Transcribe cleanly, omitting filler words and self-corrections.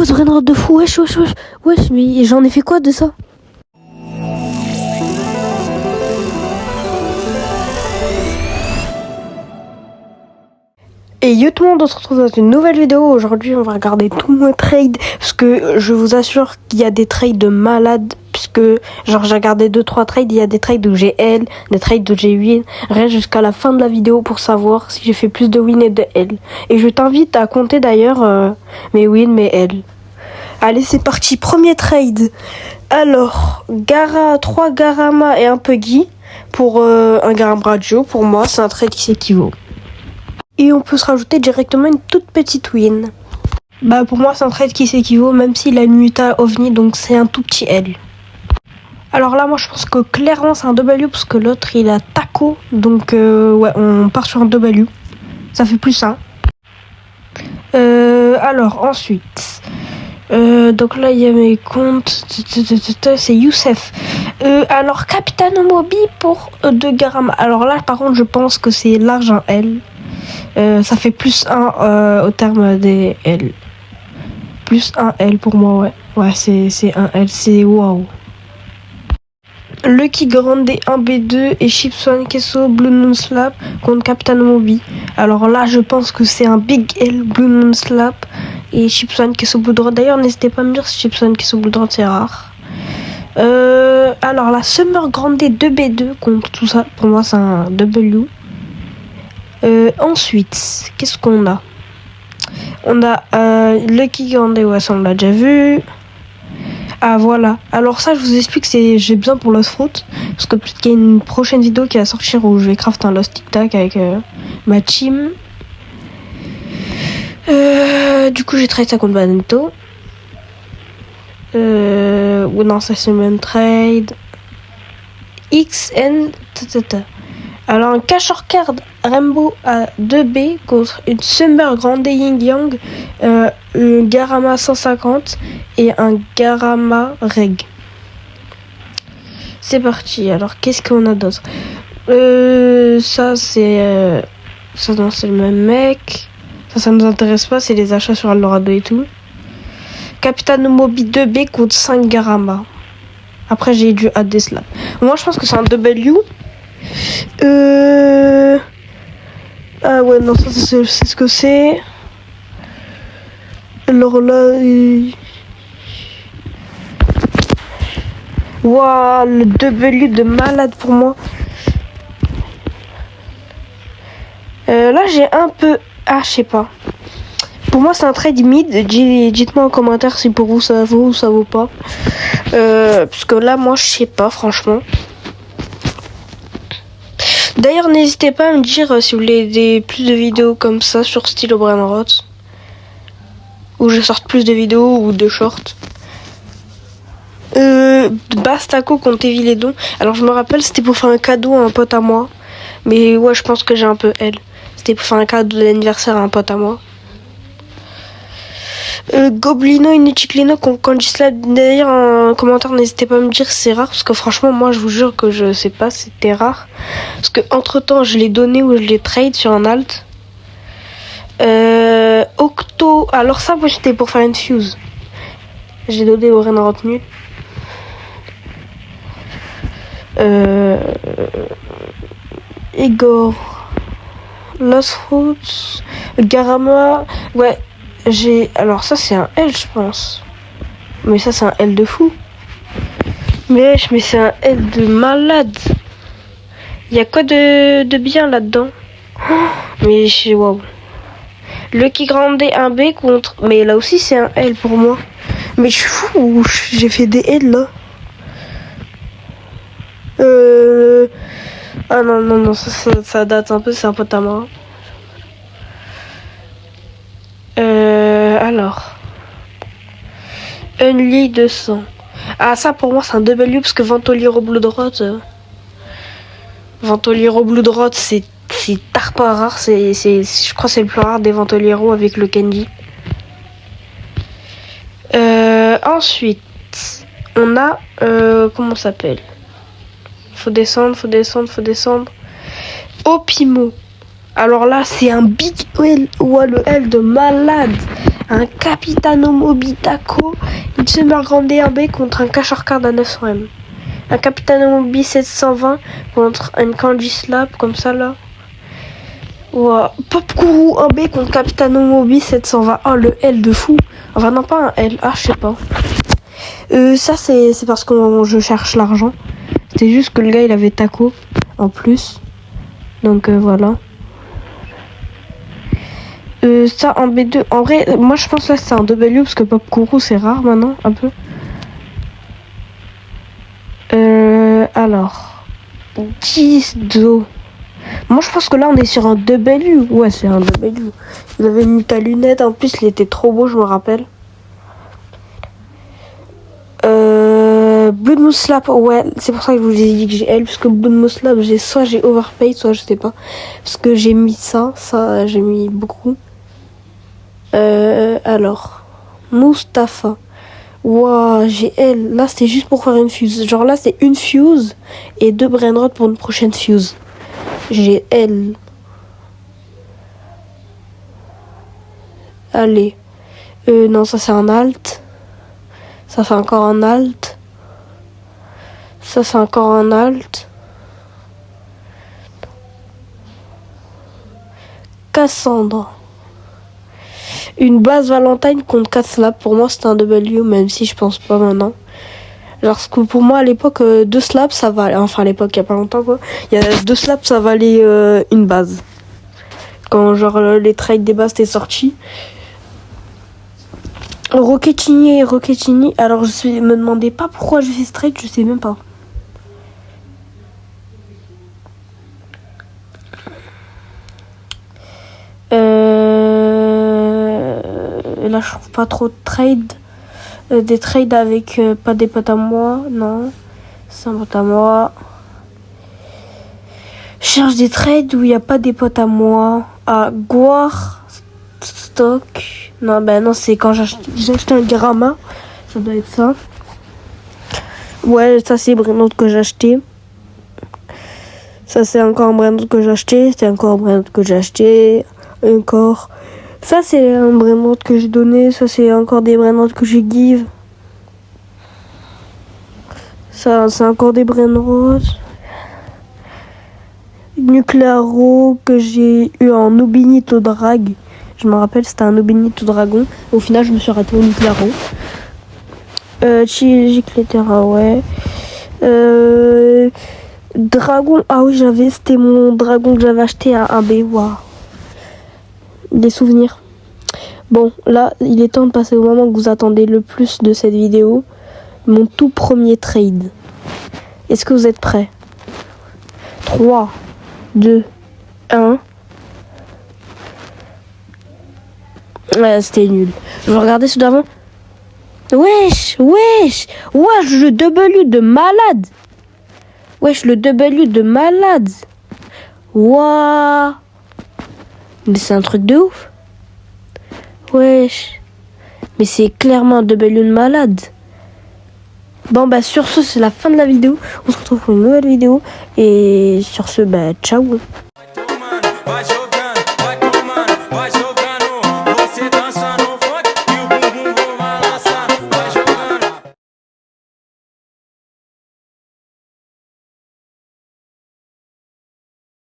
base Renard de fou, wesh, mais j'en ai fait quoi de ça? Et yo tout le monde, on se retrouve dans une nouvelle vidéo. Aujourd'hui on va regarder tout mon trade, parce que je vous assure qu'il y a des trades de malades, puisque genre j'ai regardé 2-3 trades, il y a des trades où j'ai L, des trades où j'ai win. Reste jusqu'à la fin de la vidéo pour savoir si j'ai fait plus de win et de L. Et je t'invite à compter d'ailleurs mes win, mes L. Allez c'est parti, premier trade. Alors, 3 Garama et un Puggy pour un Garambraggio. Pour moi c'est un trade qui s'équivaut. Et on peut se rajouter directement une toute petite win. Bah pour moi c'est un trade qui s'équivaut, même s'il a une muta ovni, donc c'est un tout petit L. Alors là moi je pense que clairement c'est un W, parce que l'autre il a taco, donc ouais on part sur un W. Ça fait plus 1. Alors ensuite, donc là il y a mes comptes, c'est Youssef. Alors Capitaine Mobi pour 2 Garama. Alors là par contre je pense que c'est large un L. Ça fait plus 1 au terme des L. Plus 1 L pour moi, ouais. Ouais, c'est un L, c'est waouh. Lucky Grande 1B2 et Chips One Queso Blue Moon Slap contre Captain Moby. Alors là, je pense que c'est un Big L Blue Moon Slap et Chips One Queso Blue Drop. D'ailleurs, n'hésitez pas à me dire si Chips One Queso Blue Drop c'est rare. Alors la Summer Grande 2B2 contre tout ça. Pour moi, c'est un W. Ensuite, qu'est-ce qu'on a? On a Lucky Grande, ouais, ça on l'a déjà vu. Ah voilà, alors ça je vous explique, j'ai besoin pour Lost Fruit, parce que peut-être qu'il y a une prochaine vidéo qui va sortir où je vais craft un Lost Tic Tac avec ma team. Du coup j'ai trade ça contre Banento. Ou non, ça c'est le même trade. XN. Alors un Cash or Card Rainbow à 2B contre une Summer Grande Yin Yang, un Garama 150 et un Garama Reg. C'est parti. Alors qu'est-ce qu'on a d'autre? Ça c'est ça non, c'est le même mec. Ça nous intéresse pas, c'est les achats sur Eldorado et tout. Capitaine Mobi 2B contre 5 Garama. Après j'ai du AD Slap. Moi je pense que c'est un W. Ah ouais, non, ça c'est ce que c'est. Alors là, waouh, le W de malade pour moi. Là j'ai un peu, je sais pas. Pour moi c'est un trade mid. Dites-moi en commentaire si pour vous ça vaut ou ça vaut pas. Parce que là moi je sais pas franchement. D'ailleurs, n'hésitez pas à me dire si vous voulez plus de vidéos comme ça sur style Brainrot, où je sorte plus de vidéos ou de shorts. Bastaco contre Eviledon. Alors je me rappelle, c'était pour faire un cadeau à un pote à moi. Mais ouais, je pense que j'ai un peu L. C'était pour faire un cadeau d'anniversaire à un pote à moi. Goblino et Nichiclino contre Candislab. D'ailleurs, un commentaire, n'hésitez pas à me dire si c'est rare, parce que franchement moi je vous jure que je sais pas si c'était rare, parce que entre temps je l'ai donné ou je l'ai trade sur un alt. Octo, alors ça moi c'était pour faire une fuse, j'ai donné au Renard nul. Igor Lost Fruits Garama, ouais. Alors ça c'est un L je pense. Mais ça c'est un L de fou. Mais c'est un L de malade. Il y a quoi de bien là-dedans? Mais waouh. Lucky Grande 1B contre. Mais là aussi c'est un L pour moi. Mais je suis fou, j'ai fait des L là. Ah non, ça date un peu, c'est un pote à moi. Alors, Unli 200. Ah ça pour moi c'est un W, parce que Ventoliero Bloodrot, Ventoliero Bloodrot c'est tarpa rare, je crois que c'est le plus rare des Ventoliero avec le Kenji. Ensuite on a comment ça s'appelle? Faut descendre. Opimo. Alors là c'est un big L, ouais, le L de malade. un Capitano Mobitaco, une Summer Grande 1B contre un Cash Card à 900M. Un Capitano Mobi 720 contre un Kanji Slap, comme ça là. Wow. Popkuru 1B contre Capitano Mobi 720. Oh, le L de fou. Enfin, non, pas un L. Ah, je sais pas. Ça, c'est parce que je cherche l'argent. C'était juste que le gars, il avait taco en plus. Donc, voilà. Ça, en B2. En vrai, moi, je pense là, c'est un W parce que Popkuru, c'est rare maintenant, un peu. Alors. 10 do. Moi, je pense que là, on est sur un W. Ouais, c'est un W. Il avait mis ta lunette. En plus, il était trop beau, je me rappelle. Blood Moon Slap, ouais, c'est pour ça que je vous ai dit que j'ai L, parce que Blood Moon Slap, soit j'ai overpaid, soit je sais pas. Parce que j'ai mis ça j'ai mis beaucoup. Alors, Mustapha. Wow, j'ai L. Là, c'était juste pour faire une fuse. Genre là, c'est une fuse et 2 brainrot pour une prochaine fuse. J'ai L. Allez. Non, ça c'est un alt. Ça c'est encore un alt. Ça c'est encore un alt. Cassandre. Une base Valentine contre 4 slaps. Pour moi, c'est un W, même si je pense pas maintenant. Genre, parce que pour moi, à l'époque, 2 slaps, ça valait. Enfin, à l'époque, il y a pas longtemps, quoi. Il y a 2 slaps, ça valait une base. Quand, genre, les trades des bases étaient sortis. Rockettini. Alors, me demandez pas pourquoi je fais ce trade, je sais même pas. Là, je trouve pas trop de trades. Des trades avec pas des potes à moi, non. C'est un pote à moi. Je cherche des trades où il n'y a pas des potes à moi. Ah, Guar Stock. Non, ben non, c'est quand j'ai acheté un Grama. Ça doit être ça. Ouais, ça c'est Brainrot que j'ai acheté. Ça c'est encore un Brainrot que j'ai acheté. C'était encore un Brainrot que j'ai acheté. Encore. Ça c'est un Brainrot que j'ai donné. Ça c'est encore des Brainrot que j'ai give. Ça c'est encore des Brainrot. Nuclearo que j'ai eu en Nobinito Drag. Je me rappelle, c'était un Nobinito Dragon. Au final, je me suis raté au Nuclearo. Gicletera, ouais. Dragon, ah oui, c'était mon dragon que j'avais acheté à 1B. Waouh. Des souvenirs. Bon, là, il est temps de passer au moment que vous attendez le plus de cette vidéo. Mon tout premier trade. Est-ce que vous êtes prêts? 3, 2, 1. Ouais, c'était nul. Je vais regarder ceux d'avant. Wesh, le W de malade. Wesh, le W de malade. Waouh. Mais c'est un truc de ouf. Wesh. Mais c'est clairement un W de malade. Bon, bah, sur ce, c'est la fin de la vidéo. On se retrouve pour une nouvelle vidéo. Et sur ce, bah, ciao.